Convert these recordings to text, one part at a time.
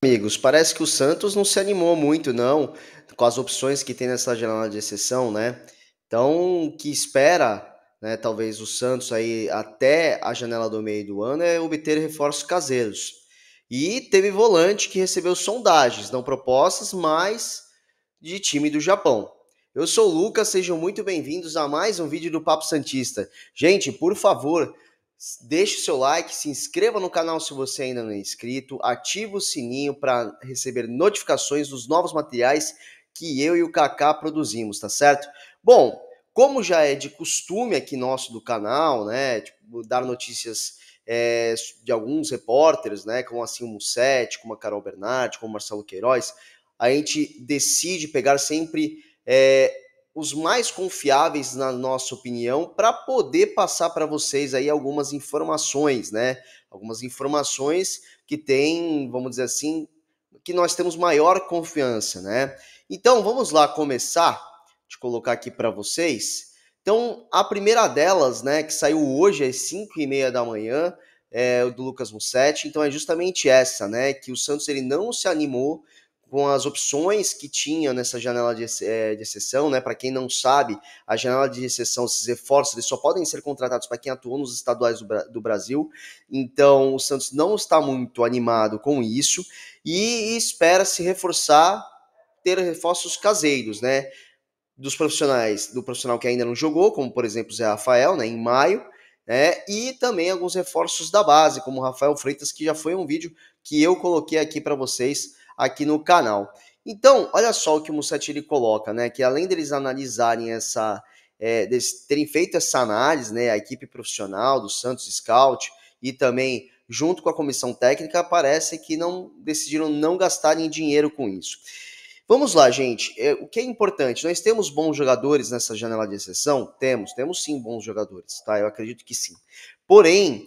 Amigos, parece que o Santos não se animou muito, não, com as opções que tem nessa janela de exceção, né? Então, o que espera, né, talvez o Santos aí até a janela do meio do ano é obter reforços caseiros. E teve volante que recebeu sondagens, não propostas, mas de time do Japão. Eu sou o Lucas, sejam muito bem-vindos a mais um vídeo do Papo Santista. Gente, por favor, deixe o seu like, se inscreva no canal se você ainda não é inscrito, ative o sininho para receber notificações dos novos materiais que eu e o Kaká produzimos, tá certo? Bom, como já é de costume aqui nosso do canal, né, tipo, dar notícias de alguns repórteres, né, como assim o Mussetti, como a Carol Bernardi, como o Marcelo Queiroz, a gente decide pegar sempre os mais confiáveis, na nossa opinião, para poder passar para vocês aí algumas informações, né? Algumas informações que tem, vamos dizer assim, que nós temos maior confiança, né? Então, vamos lá começar, de colocar aqui para vocês. Então, a primeira delas, né, que saiu hoje às 5h30 da manhã, é o do Lucas Mussetti, então é justamente essa, né, que o Santos ele não se animou com as opções que tinha nessa janela de exceção, né? Para quem não sabe, a janela de exceção, esses reforços, eles só podem ser contratados para quem atuou nos estaduais do Brasil. Então, o Santos não está muito animado com isso e espera se reforçar, ter reforços caseiros, né? Dos profissionais, do profissional que ainda não jogou, como por exemplo o Zé Rafael, né? Em maio. Né, e também alguns reforços da base, como o Rafael Freitas, que já foi um vídeo que eu coloquei aqui para vocês aqui no canal. Então, olha só o que o Mussetti ele coloca, né? Que além deles analisarem deles terem feito essa análise, né? A equipe profissional do Santos Scout e também junto com a comissão técnica, parece que não decidiram não gastarem dinheiro com isso. Vamos lá, gente. O que é importante? Nós temos bons jogadores nessa janela de exceção? Temos sim bons jogadores, tá? Eu acredito que sim. Porém,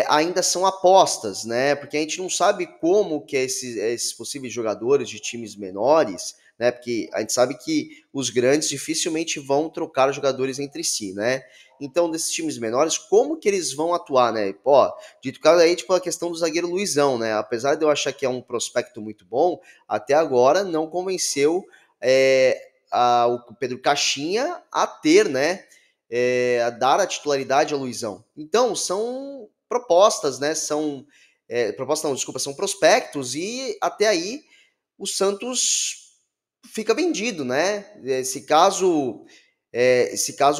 ainda são apostas, né? Porque a gente não sabe como que esses possíveis jogadores de times menores, né? Porque a gente sabe que os grandes dificilmente vão trocar jogadores entre si, né? Então, desses times menores, como que eles vão atuar, né? Pô, dito claro aí, tipo, a questão do zagueiro Luizão, né? Apesar de eu achar que é um prospecto muito bom, até agora não convenceu o Pedro Caixinha a ter, né? A dar a titularidade ao Luizão. Então, são propostas, né? Propostas não, desculpa, são prospectos e até aí o Santos fica vendido, né? Se caso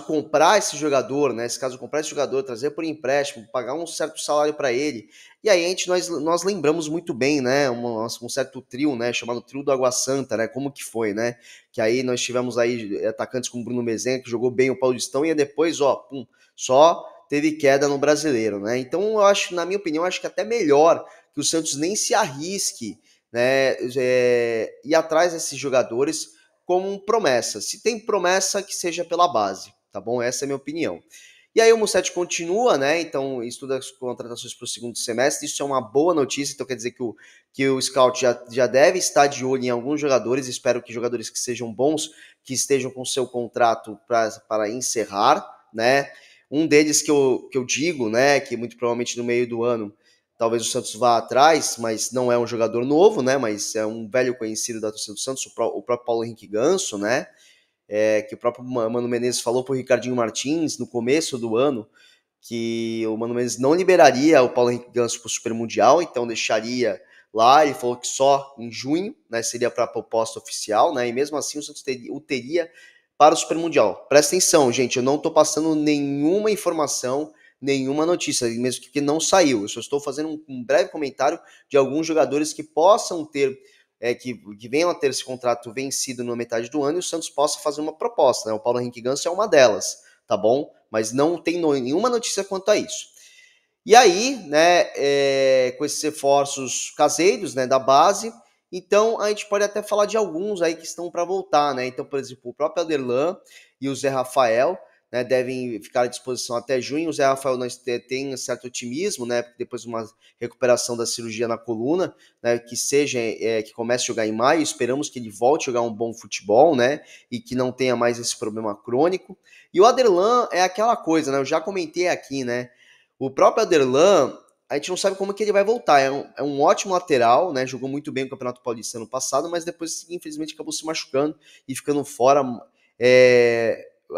comprar esse jogador, né? Se caso comprar esse jogador, trazer por empréstimo, pagar um certo salário para ele, e aí nós lembramos muito bem, né? Um certo trio, né? Chamado trio do Água Santa, né? Como que foi, né? Que aí nós tivemos aí atacantes como Bruno Mezenga, que jogou bem o Paulistão, e depois, ó, pum, só teve queda no Brasileiro, né? Então eu acho, na minha opinião, acho que até melhor que o Santos nem se arrisque, né? Ir atrás desses jogadores como promessa. Se tem promessa, que seja pela base, tá bom? Essa é a minha opinião. E aí o Mussetti continua, né? Então estuda as contratações para o segundo semestre. Isso é uma boa notícia. Então quer dizer que o Scout já deve estar de olho em alguns jogadores. Espero que jogadores que sejam bons, que estejam com seu contrato para encerrar, né? Um deles que eu digo, né? Que muito provavelmente no meio do ano talvez o Santos vá atrás, mas não é um jogador novo, né? Mas é um velho conhecido da torcida do Santos, o próprio Paulo Henrique Ganso, né? Que o próprio Mano Menezes falou para o Ricardinho Martins no começo do ano que o Mano Menezes não liberaria o Paulo Henrique Ganso para o Super Mundial, então deixaria lá. Ele falou que só em junho, né, seria para a proposta oficial, né? E mesmo assim o Santos o teria para o Super Mundial. Presta atenção, gente, eu não estou passando nenhuma informação, nenhuma notícia, mesmo que não saiu. Eu só estou fazendo um breve comentário de alguns jogadores que possam ter que venham a ter esse contrato vencido na metade do ano e o Santos possa fazer uma proposta, né? O Paulo Henrique Ganso é uma delas, tá bom? Mas não tem nenhuma notícia quanto a isso. E aí, né, com esses reforços caseiros, né, da base, então a gente pode até falar de alguns aí que estão para voltar, né? Então, por exemplo, o próprio Aderlan e o Zé Rafael, né, devem ficar à disposição até junho. O Zé Rafael nós tem um certo otimismo, né, porque depois de uma recuperação da cirurgia na coluna, né, que comece a jogar em maio. Esperamos que ele volte a jogar um bom futebol, né, e que não tenha mais esse problema crônico. E o Aderlan é aquela coisa, né? Eu já comentei aqui, né? O próprio Aderlan, a gente não sabe como que ele vai voltar. É um ótimo lateral, né? Jogou muito bem o Campeonato Paulista ano passado, mas depois, infelizmente, acabou se machucando e ficando fora,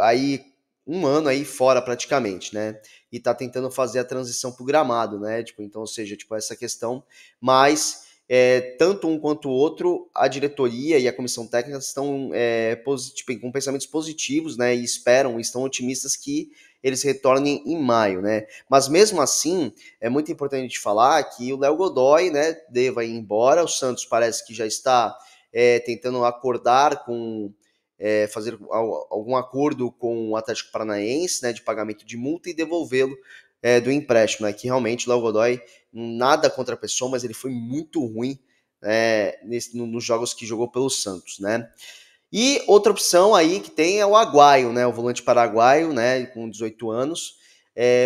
aí um ano aí fora praticamente, né? E tá tentando fazer a transição pro gramado, né? Tipo, então, ou seja, tipo, essa questão, mas tanto um quanto o outro, a diretoria e a comissão técnica estão tipo, com pensamentos positivos, né? E estão otimistas que eles retornem em maio, né? Mas mesmo assim, é muito importante a gente falar que o Léo Godoy, né, deva ir embora. O Santos parece que já está tentando acordar com fazer algum acordo com o Atlético Paranaense, né, de pagamento de multa e devolvê-lo do empréstimo, né? Que realmente o Léo Godoy, nada contra a pessoa, mas ele foi muito ruim nos jogos que jogou pelo Santos, né? E outra opção aí que tem é o Aguaio, né? O volante paraguaio, né? Com 18 anos.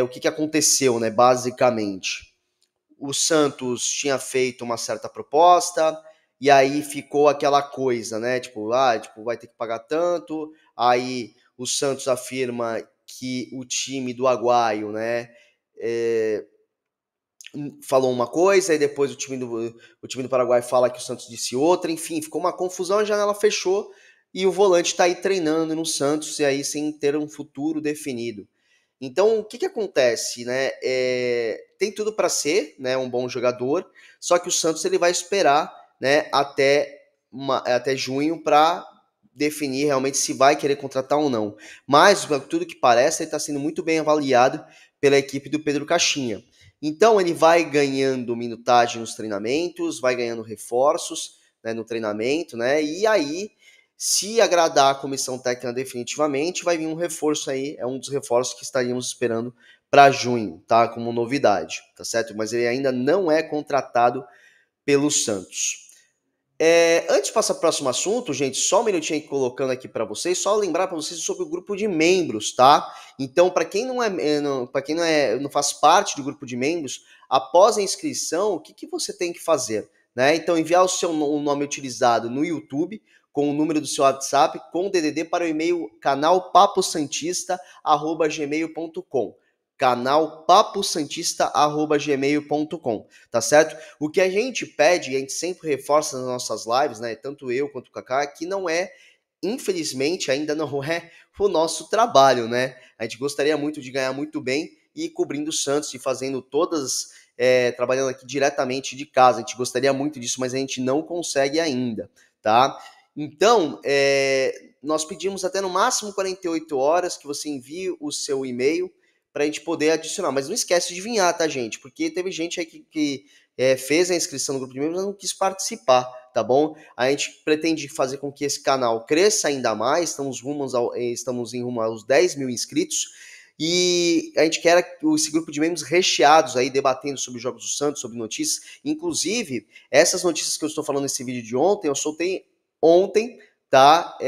O que aconteceu, né? Basicamente, o Santos tinha feito uma certa proposta e aí ficou aquela coisa, né? Tipo, vai ter que pagar tanto. Aí o Santos afirma que o time do Aguaio, né? é, falou uma coisa e depois o time do Paraguai fala que o Santos disse outra, enfim, ficou uma confusão, a janela fechou e o volante está aí treinando no Santos e aí sem ter um futuro definido. Então, o que acontece, né? Tem tudo para ser, né, um bom jogador, só que o Santos ele vai esperar, né, até junho para definir realmente se vai querer contratar ou não. Mas, tudo que parece, ele está sendo muito bem avaliado pela equipe do Pedro Caixinha. Então, ele vai ganhando minutagem nos treinamentos, vai ganhando reforços, né, no treinamento, né? E aí, se agradar a comissão técnica definitivamente, vai vir um reforço aí, é um dos reforços que estaríamos esperando para junho, tá? Como novidade, tá certo? Mas ele ainda não é contratado pelo Santos. Antes de passar para o próximo assunto, gente, só um minutinho aí colocando aqui para vocês, só lembrar para vocês sobre o grupo de membros, tá? Então, para quem não faz parte do grupo de membros, após a inscrição, o que você tem que fazer, né? Então, enviar o nome utilizado no YouTube com o número do seu WhatsApp com o DDD para o e-mail canalpaposantista@gmail.com, canalpaposantista@gmail.com, tá certo? O que a gente pede, e a gente sempre reforça nas nossas lives, né, tanto eu quanto o Kaká, que não é, infelizmente, ainda não é o nosso trabalho, né? A gente gostaria muito de ganhar muito bem e ir cobrindo o Santos e fazendo trabalhando aqui diretamente de casa. A gente gostaria muito disso, mas a gente não consegue ainda, tá? Então, nós pedimos até no máximo 48 horas que você envie o seu e-mail para a gente poder adicionar. Mas não esquece de vinhar, tá, gente? Porque teve gente aí que fez a inscrição no grupo de membros, mas não quis participar, tá bom? A gente pretende fazer com que esse canal cresça ainda mais, estamos em rumo aos 10 mil inscritos, e a gente quer esse grupo de membros recheados aí, debatendo sobre os jogos do Santos, sobre notícias, inclusive, essas notícias que eu estou falando nesse vídeo de ontem, eu soltei ontem, tá?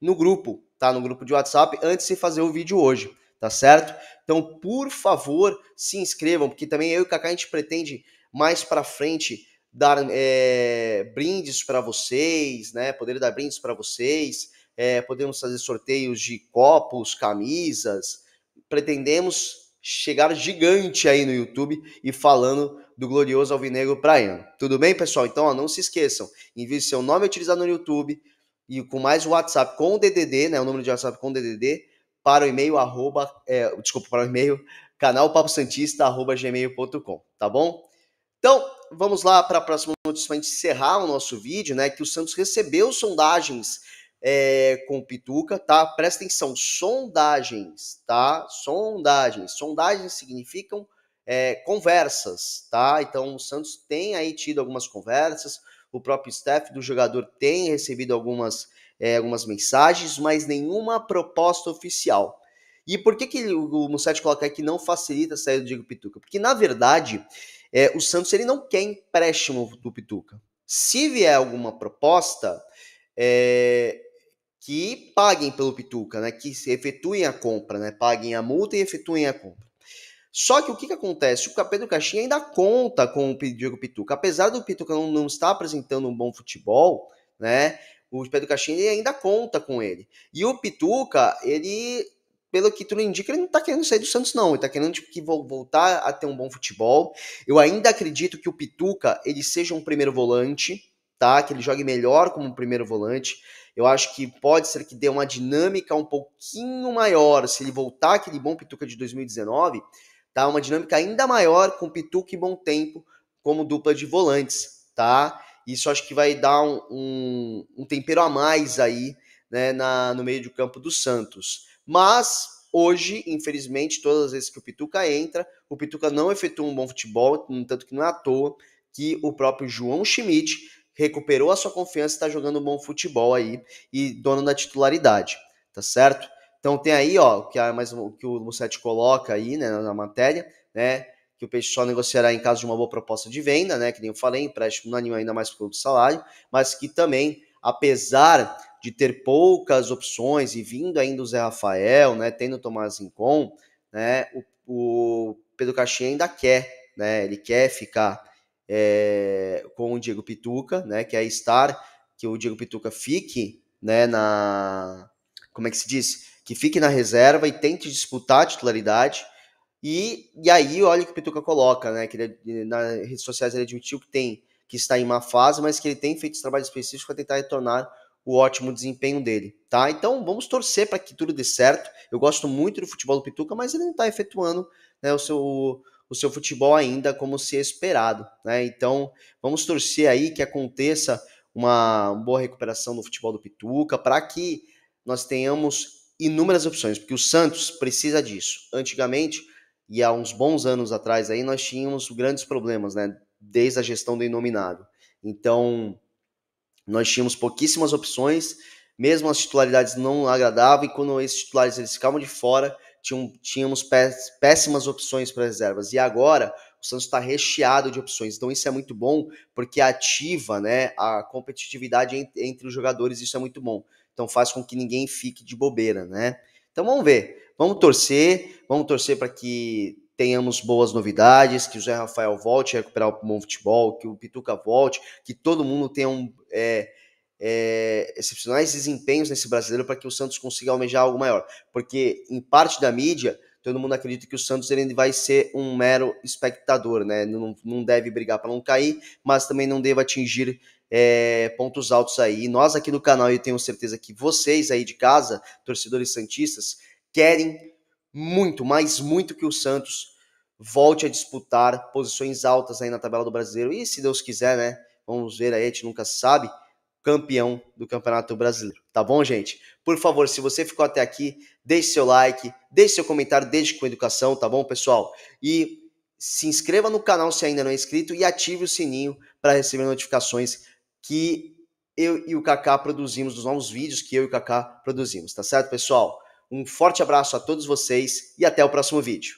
No grupo, tá? No grupo de WhatsApp, antes de fazer o vídeo hoje, tá certo? Então, por favor, se inscrevam, porque também eu e o Kaká a gente pretende mais para frente dar brindes para vocês, né? Poder dar brindes para vocês, podemos fazer sorteios de copos, camisas. Pretendemos chegar gigante aí no YouTube e falando do glorioso Alvinegro Praiano. Tudo bem, pessoal? Então, ó, não se esqueçam, envie seu nome utilizado no YouTube e com mais o WhatsApp com o DDD, né? O número de WhatsApp com o DDD para o e-mail para o e-mail canalpaposantista@gmail.com, tá bom? Então, vamos lá para a próxima notícia para a gente encerrar o nosso vídeo, né? Que o Santos recebeu sondagens com o Pituca, tá? Presta atenção, sondagens, tá? Sondagens. Sondagens significam conversas, tá? Então, o Santos tem aí tido algumas conversas, o próprio staff do jogador tem recebido algumas mensagens, mas nenhuma proposta oficial. E por que o Mussete coloca aí que não facilita a saída do Diego Pituca? Porque, na verdade, o Santos ele não quer empréstimo do Pituca. Se vier alguma proposta, que paguem pelo Pituca, né? Que se efetuem a compra, né? Paguem a multa e efetuem a compra. Só que o que acontece? O Pedro Caixinha ainda conta com o Diego Pituca. Apesar do Pituca não estar apresentando um bom futebol, né? O Pedro Caixinha ainda conta com ele. E o Pituca, ele pelo que tudo indica, ele não tá querendo sair do Santos, não. Ele tá querendo tipo, que voltar a ter um bom futebol. Eu ainda acredito que o Pituca, ele seja um primeiro volante, tá? Que ele jogue melhor como um primeiro volante. Eu acho que pode ser que dê uma dinâmica um pouquinho maior se ele voltar aquele bom Pituca de 2019, tá? Uma dinâmica ainda maior com Pituca e Bom Tempo como dupla de volantes, tá? Isso acho que vai dar um tempero a mais aí, né, no meio do campo do Santos. Mas hoje, infelizmente, todas as vezes que o Pituca entra, o Pituca não efetua um bom futebol, tanto que não é à toa que o próprio João Schmidt recuperou a sua confiança e está jogando um bom futebol aí e dono da titularidade, tá certo? Então tem aí, ó, que o Musetti coloca aí, né, na matéria, né, que o Peixe só negociará em caso de uma boa proposta de venda, né, que nem eu falei, empréstimo não anima ainda mais pelo salário, mas que também, apesar de ter poucas opções e vindo ainda o Zé Rafael, né, tendo o Tomás Rincon, né, o Pedro Caixinha ainda quer, né, ele quer ficar com o Diego Pituca, né, que é estar, que o Diego Pituca fique, né, como é que se diz? Que fique na reserva e tente disputar a titularidade. E aí, olha o que o Pituca coloca, né? Que ele, nas redes sociais ele admitiu que está em má fase, mas que ele tem feito trabalho específico para tentar retornar o ótimo desempenho dele, tá? Então vamos torcer para que tudo dê certo. Eu gosto muito do futebol do Pituca, mas ele não está efetuando, né, o seu futebol ainda como se esperado, né? Então vamos torcer aí que aconteça uma boa recuperação no futebol do Pituca para que nós tenhamos inúmeras opções, porque o Santos precisa disso. Antigamente, e há uns bons anos atrás aí, nós tínhamos grandes problemas, né? Desde a gestão do Inominável. Então, nós tínhamos pouquíssimas opções, mesmo as titularidades não agradavam, e quando esses titulares eles ficavam de fora, tínhamos péssimas opções para reservas. E agora, o Santos está recheado de opções. Então, isso é muito bom, porque ativa, né, a competitividade entre os jogadores, isso é muito bom. Então, faz com que ninguém fique de bobeira, né? Então, vamos ver. Vamos torcer para que tenhamos boas novidades, que o Zé Rafael volte a recuperar o bom futebol, que o Pituca volte, que todo mundo tenha excepcionais desempenhos nesse brasileiro para que o Santos consiga almejar algo maior. Porque em parte da mídia, todo mundo acredita que o Santos ele vai ser um mero espectador, né? Não deve brigar para não cair, mas também não deve atingir pontos altos aí. E nós aqui do canal, eu tenho certeza que vocês aí de casa, torcedores santistas, querem muito, mas muito que o Santos volte a disputar posições altas aí na tabela do brasileiro. E se Deus quiser, né? Vamos ver aí, a gente nunca sabe, campeão do Campeonato Brasileiro. Tá bom, gente? Por favor, se você ficou até aqui, deixe seu like, deixe seu comentário, deixe com educação, tá bom, pessoal? E se inscreva no canal se ainda não é inscrito e ative o sininho para receber notificações que eu e o Kaká produzimos, dos novos vídeos que eu e o Kaká produzimos, tá certo, pessoal? Um forte abraço a todos vocês e até o próximo vídeo.